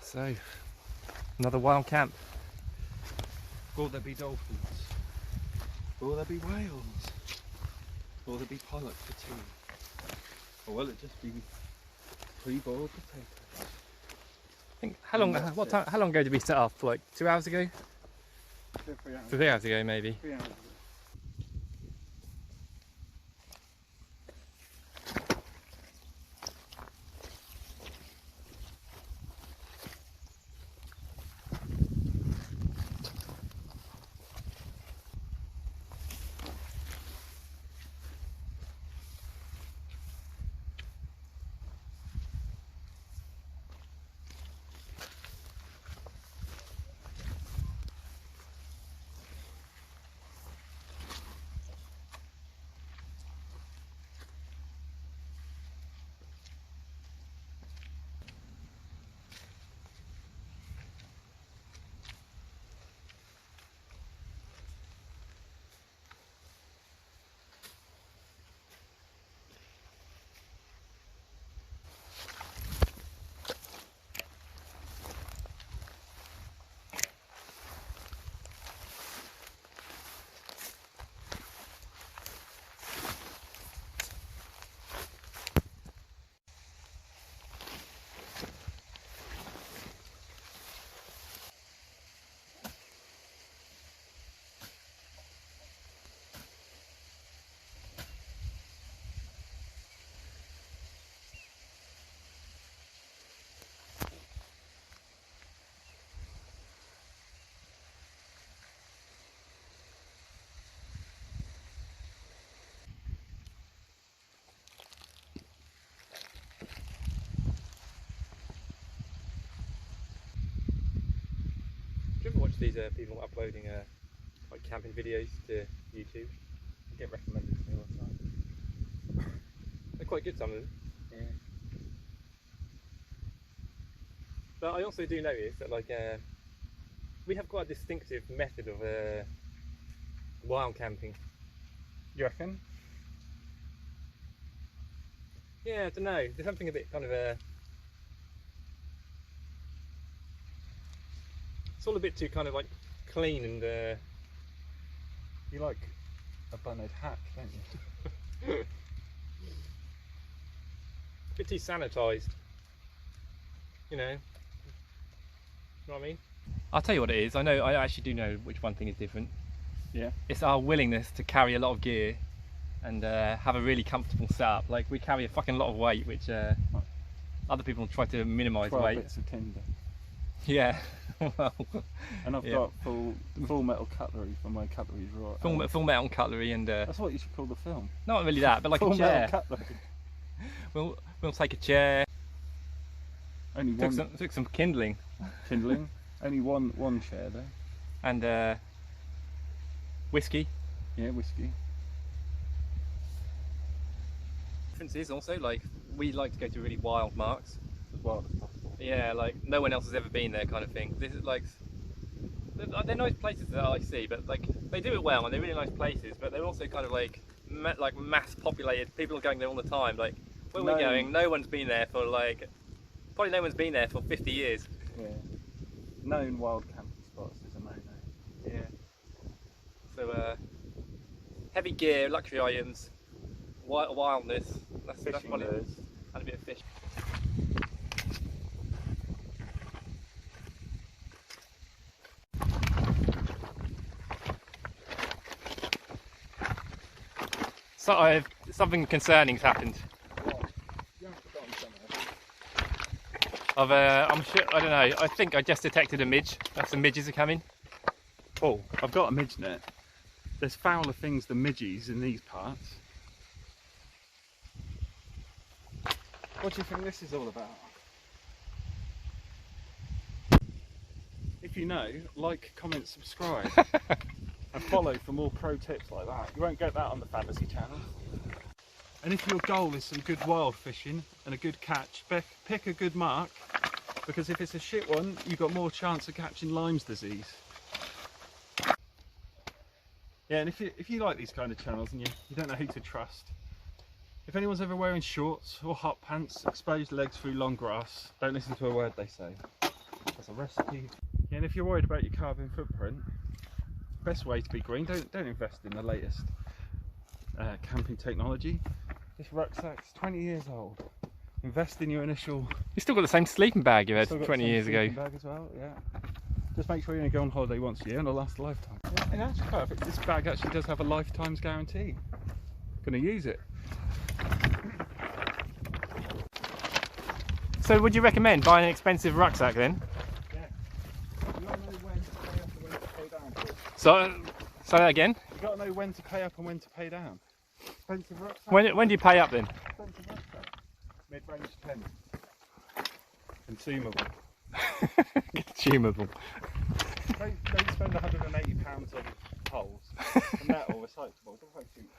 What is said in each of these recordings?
So, another wild camp. Will there be dolphins? Will there be whales? Will there be pollock for tea? Or will it just be pre-boiled potatoes? I think how long ago did we set up? Like 2 hours ago? 3 hours. 3 hours ago maybe. 3 hours ago. Do you ever watch these people uploading like camping videos to YouTube? I get recommended to me all the time. They're quite good, some of them. Yeah. But I also do notice that like we have quite a distinctive method of wild camping. You reckon? Yeah, I don't know. There's something a bit kind of it's all a bit too kind of like clean and You like a bunhead hack, don't you? a bit too sanitised. You know what I mean? I'll tell you what it is. I actually do know which one thing is different. Yeah. It's our willingness to carry a lot of gear and have a really comfortable setup. Like we carry a fucking lot of weight, which other people try to minimise 12 weight. bits of tinder. Yeah. Well, And I've got full metal cutlery for my cutlery drawer. full metal cutlery and That's what you should call the film. not really that, but like Full a chair. metal cutlery. We'll take a chair. Only one Took some kindling kindling. Only one chair though. and whiskey. Yeah, whiskey. Difference is also like we like to go to really wild marks. As wild as possible. Yeah, like no one else has ever been there, kind of thing. This is like they're nice places that I see, but like they do it well and they're really nice places. But they're also kind of like mass populated. People are going there all the time. Like where we're going, no one's been there for like probably no one's been there for 50 years. Yeah. Known wild camping spots is a no-no. Yeah. So heavy gear, luxury items, wildness. That's what it is. And a bit of fish. So something concerning's happened. I'm sure. I don't know. I think I just detected a midge. Some midges are coming. Oh, I've got a midge net. There's fouler things than midges in these parts. What do you think this is all about? If you know, like, comment, subscribe. And follow for more pro tips like that. You won't get that on the fantasy channel. And if your goal is some good wild fishing and a good catch, pick a good mark, because if it's a shit one, you've got more chance of catching Lyme's disease. Yeah, and if you like these kind of channels and you don't know who to trust, if anyone's ever wearing shorts or hot pants, exposed legs through long grass, don't listen to a word they say. That's a recipe. Yeah, and if you're worried about your carbon footprint, best way to be green, don't invest in the latest camping technology. This rucksack's 20 years old. Invest in your initial. You still got the same sleeping bag you had Still got 20 the same year sleeping ago. bag as well, yeah. Just make sure you only go on holiday once a year and it'll last a lifetime. Yeah, and that's perfect. This bag actually does have a lifetime's guarantee. Gonna use it. So would you recommend buying an expensive rucksack then? Yeah. You gotta know when to pay up and when to pay down. So, say that again. You gotta know when to pay up and when to pay down. Expensive rucksack. When do you pay up then? Expensive rucksack. Mid-range 10. Consumable. Consumable. Don't spend £180 on poles. And metal, recyclable. Don't go cheap.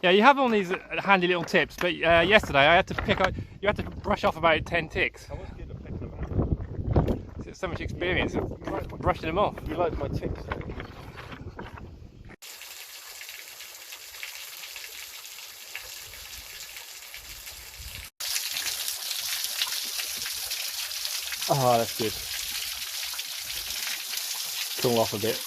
Yeah, you have all these handy little tips, but yesterday I had to pick up. You had to brush off about 10 ticks. I was good at picking them out. So much experience of brushing them off. You like my ticks though? Oh, that's good. Cool off a bit.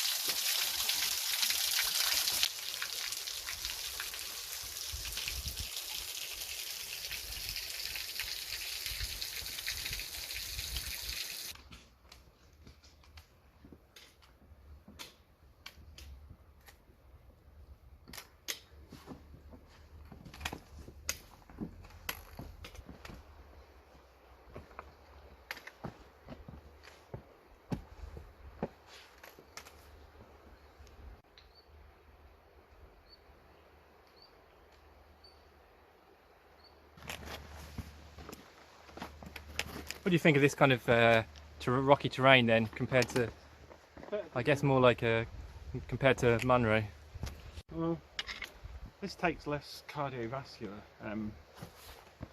What do you think of this kind of rocky terrain then, compared to, I guess, more like compared to Munro? Well, this takes less cardiovascular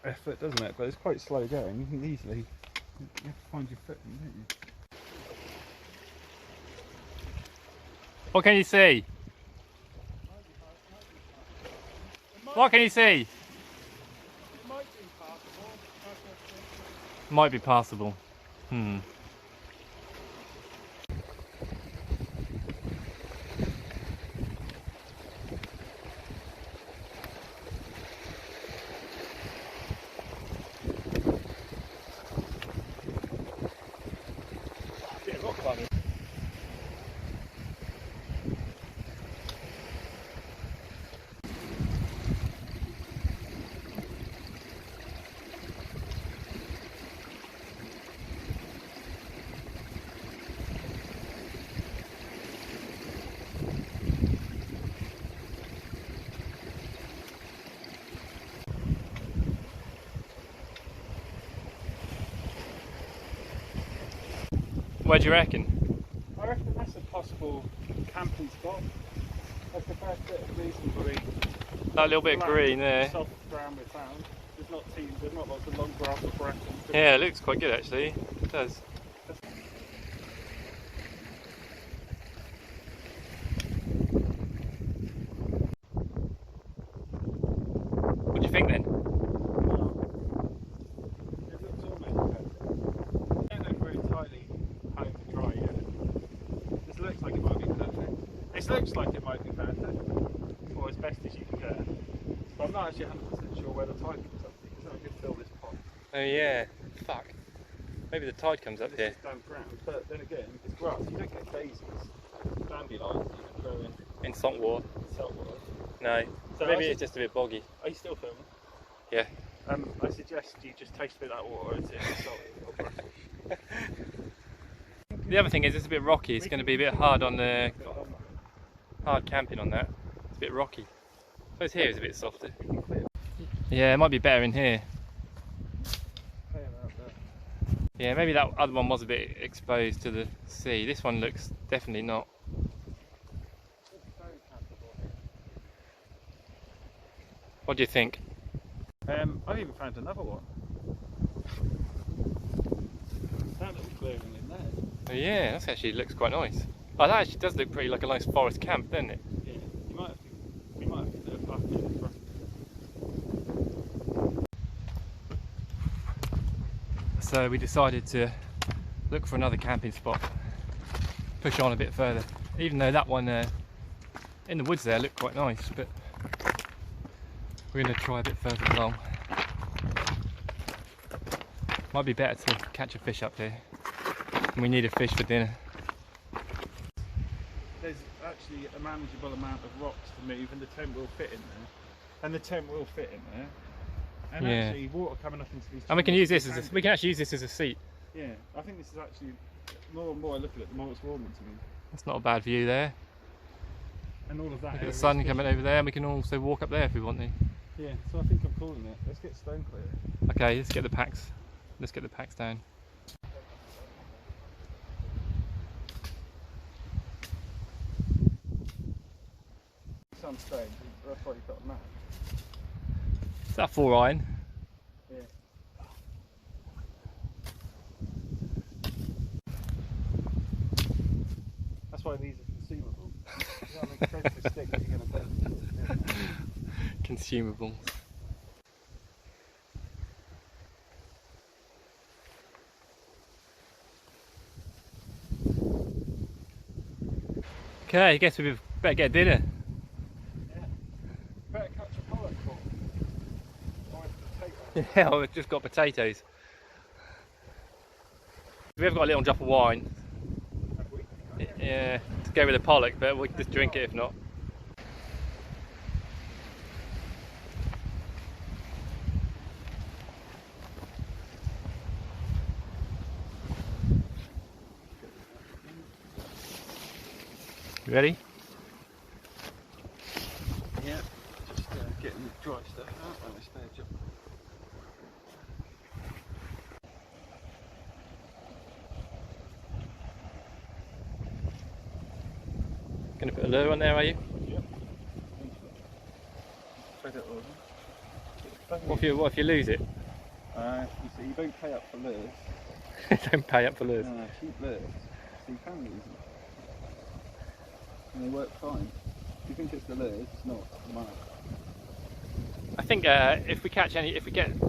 effort, doesn't it? But it's quite slow going. You can easily, you have to find your footing, don't you? What can you see? What can you see? Might be passable. Hmm. Bit of rock climbing. Where do you reckon? I reckon that's a possible camping spot. That's the first bit of reasonably That little bit of flat, green there. soft ground we found. There's not lots of long grass or bracken. Yeah, it looks quite good actually. It does. What do you think then? It looks almost perfect. Don't look very tidy home to dry yet. This looks like it might be perfect. This looks like it might be perfect, or as best as you can get. But I'm not actually 100% sure where the tide comes up to, because I could fill this pond. Oh yeah. Fuck. Maybe the tide comes up This here. is damp ground, but then again, it's grass. You don't get daisies, dandelions you can grow In salt water. in salt water. No. So Maybe I it's just a bit boggy. Are you still filming? Yeah. I suggest you just taste a bit of that water. It's salty. The other thing is it's a bit rocky. It's going to be a bit hard on the hard camping on that. It's a bit rocky. I suppose here is a bit softer. Yeah, it might be better in here. Yeah, maybe that other one was a bit exposed to the sea. This one looks definitely not. What do you think? I've even found another one. That little clearing in there. Oh yeah, that actually looks quite nice. Oh, that actually does look pretty like a nice forest camp, doesn't it? Yeah, we might have to do a bucket in front. So we decided to look for another camping spot, push on a bit further, even though that one in the woods there looked quite nice, but we're going to try a bit further along. Might be better to catch a fish up here, and we need a fish for dinner. There's actually a manageable amount of rocks to move, and the tent will fit in there. And the tent will fit in there. And actually, water coming up into these. And we can use this as we can actually use this as a seat. Yeah, I think this is actually more and more I look at it, the more it's warming to me. That's not a bad view there. And all of that. Look at the sun coming over there, and we can also walk up there if we want to. Yeah, so I think I'm calling it. Let's get stone clear. Okay, let's get the packs. Let's get the packs down. Some stone. That's why you've got a map. Is that 4 iron? Yeah. That's why these are consumable. You gotta make sense of stick that you're gonna burn. Consumables. Okay, I guess we better get dinner. Yeah. Better catch a pollock or a potato. Yeah, we've just got potatoes. We have got a little drop of wine. Have we? Yeah, to go with the pollock, but we can just drink it if not. You ready? Yeah. Just getting the dry stuff out on the spare job. Gonna put a lure on there, are you? Yep. Thread it over. What if you lose it? You see, you don't pay up for lures. Don't pay up for lures. No, cheap lures. So you can lose them. And they work fine. If you think it's the lures, it's not. It's the money. I think if we get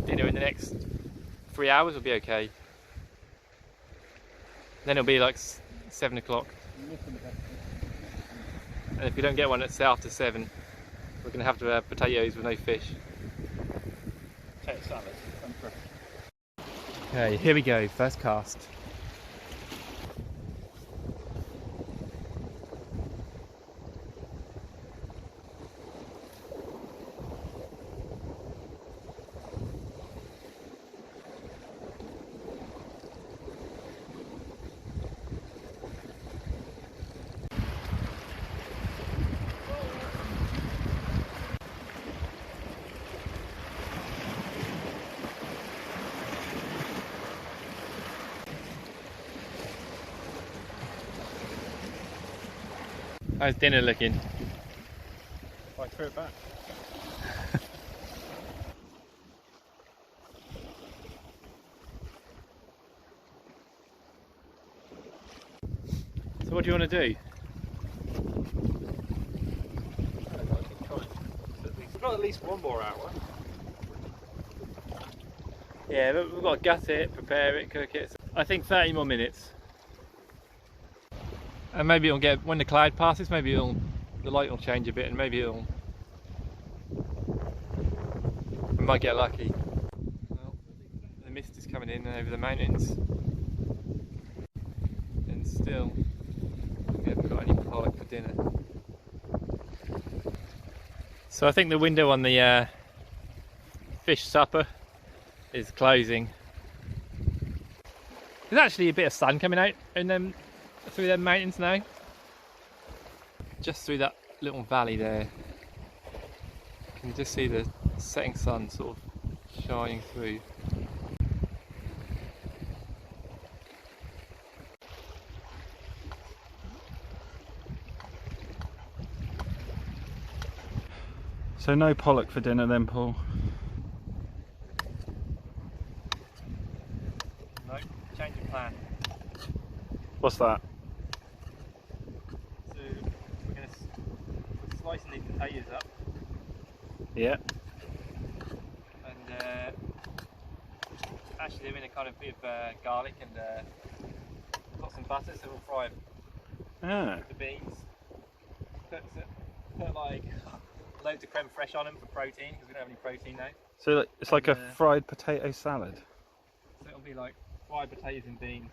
dinner in the next 3 hours, we'll be okay. Then it'll be like 7 o'clock. And if we don't get one at after 7, we're going to have to have potatoes with no fish. Potato salad. And fresh. Okay, here we go, first cast. How's dinner looking? I throw it back. So what do you want to do? We've got at least one more hour. Yeah, but we've got to gut it, prepare it, cook it. I think 30 more minutes. And maybe it'll get, when the cloud passes, maybe the light will change a bit, and maybe we might get lucky. Well, the mist is coming in over the mountains, and still we haven't got any pollock for dinner. So I think the window on the fish supper is closing. There's actually a bit of sun coming out in them through them mountains now. Just through that little valley there. You can just see the setting sun sort of shining through. So no pollock for dinner then, Paul? No, change of plan. What's that? So we're going to slice these potatoes up, Yeah. and actually doing a kind of bit of garlic and got some butter, so we'll fry Ah. the beans. Put like loads of creme fraiche on them for protein because we don't have any protein now. So it's like a fried potato salad. So it'll be like fried potatoes and beans.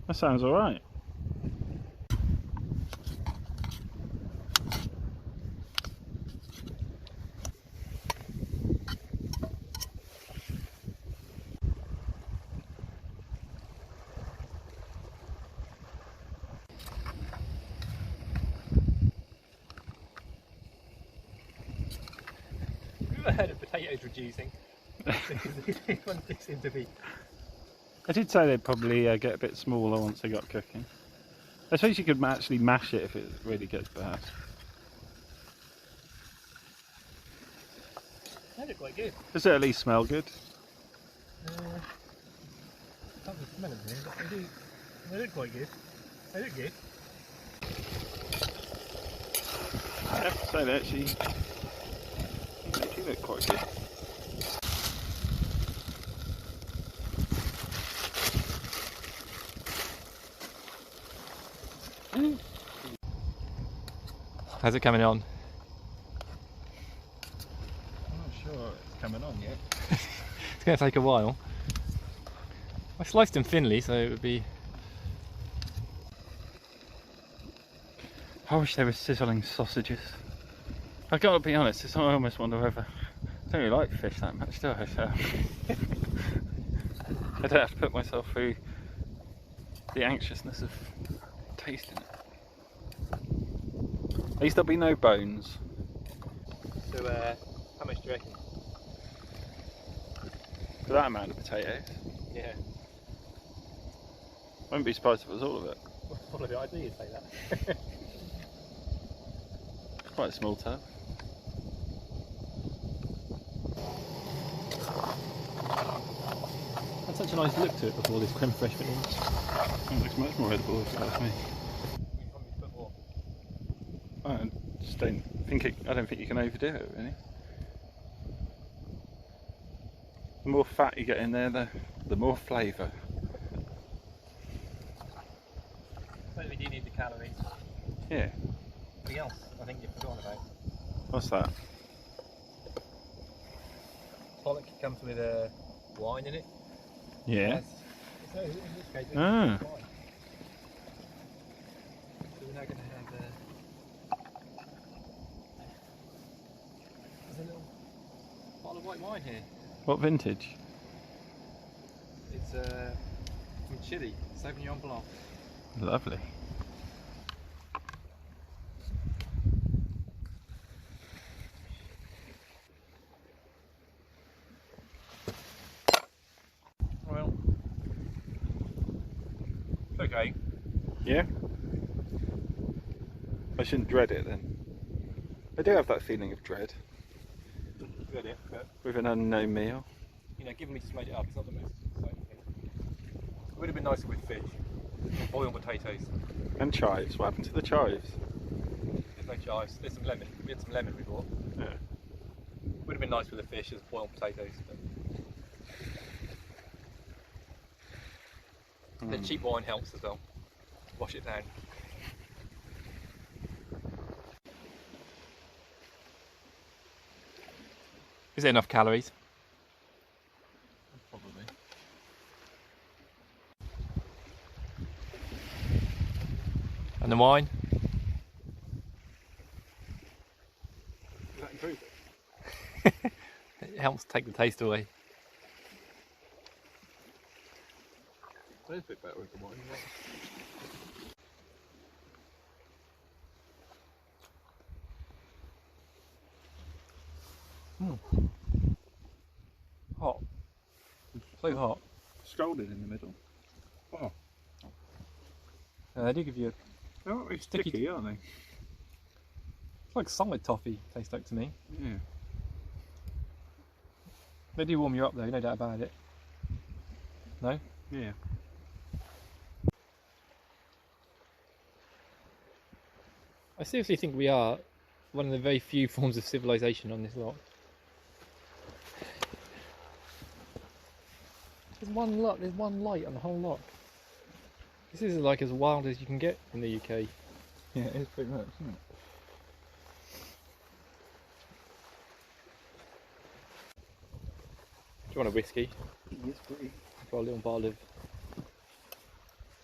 That sounds alright. Have you ever heard of potatoes reducing? These ones do seem to be. I did say they'd probably get a bit smaller once they got cooking. I suppose you could actually mash it if it really gets bad. They look quite good. Does it at least smell good? Can't really smell them here, but they do. They look quite good. They look good. I have to say they actually look quite good. How's it coming on? I'm not sure it's coming on yet. It's going to take a while. I sliced them thinly, so it would be. I wish they were sizzling sausages. I've got to be honest, I almost wonder whether I don't really like fish that much, do I? So I don't have to put myself through the anxiousness of tasting it. At least there'll be no bones. So, how much do you reckon? For that amount of potatoes. Yeah. Wouldn't be surprised if it was all of it. What a good idea you say that. Quite a small tub. Had such a nice look to it before this creme fraiche went in. It looks much more edible if you ask me. You probably put more. I just don't think I don't think you can overdo it really. The more fat you get in there, the more flavour. But we do need the calories. Yeah. Something else I think you've forgotten about. What's that? Pollock comes with a wine in it. Yeah. So in this case, it's Ah. wine. So we're now going to have there's a little bottle of white wine here. What vintage? It's from Chile, Sauvignon Blanc. Lovely. Well, okay. Yeah? I shouldn't dread it then. I do have that feeling of dread Good, but with an unknown meal. you know, given we just made it up, it's not the most exciting thing. It would have been nicer with fish, or boiled potatoes. And chives. What happened to the chives? There's no chives. There's some lemon. We had some lemon we bought. Yeah. Would have been nice with the fish as boiled potatoes. But the cheap wine helps as well. Wash it down. Is there enough calories? Probably. And the wine? Does that improve it? It helps take the taste away. That is a bit better with the wine. Hot. So hot. Scalded in the middle. Oh. They do give you They're not very Sticky. sticky, aren't they? it's like solid toffee, tastes like to me. Yeah. They do warm you up though, no doubt about it. No? Yeah. I seriously think we are one of the very few forms of civilization on this lot. There's one lot. There's one light on the whole loch. This is like as wild as you can get in the UK. Yeah, it is pretty much, isn't it? Do you want a whiskey? Yes, please. I've got a little bottle of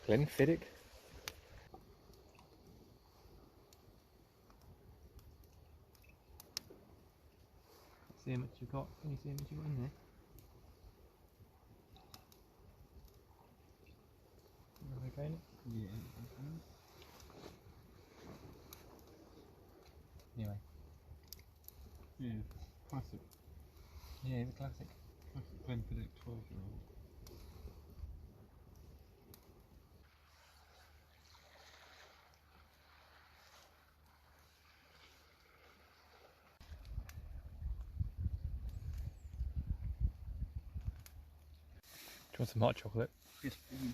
Glenfiddich. See how much you got? Can you see how much you got in there? Okay. Yeah. Anyway. Yeah, classic. Yeah, the classic. Classic Glenfiddich 12-year-old. Do you want some hot chocolate? Yes, please.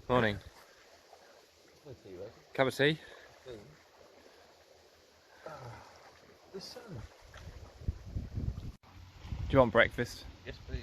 Morning. Cup of tea? The sun. Do you want breakfast? Yes, please.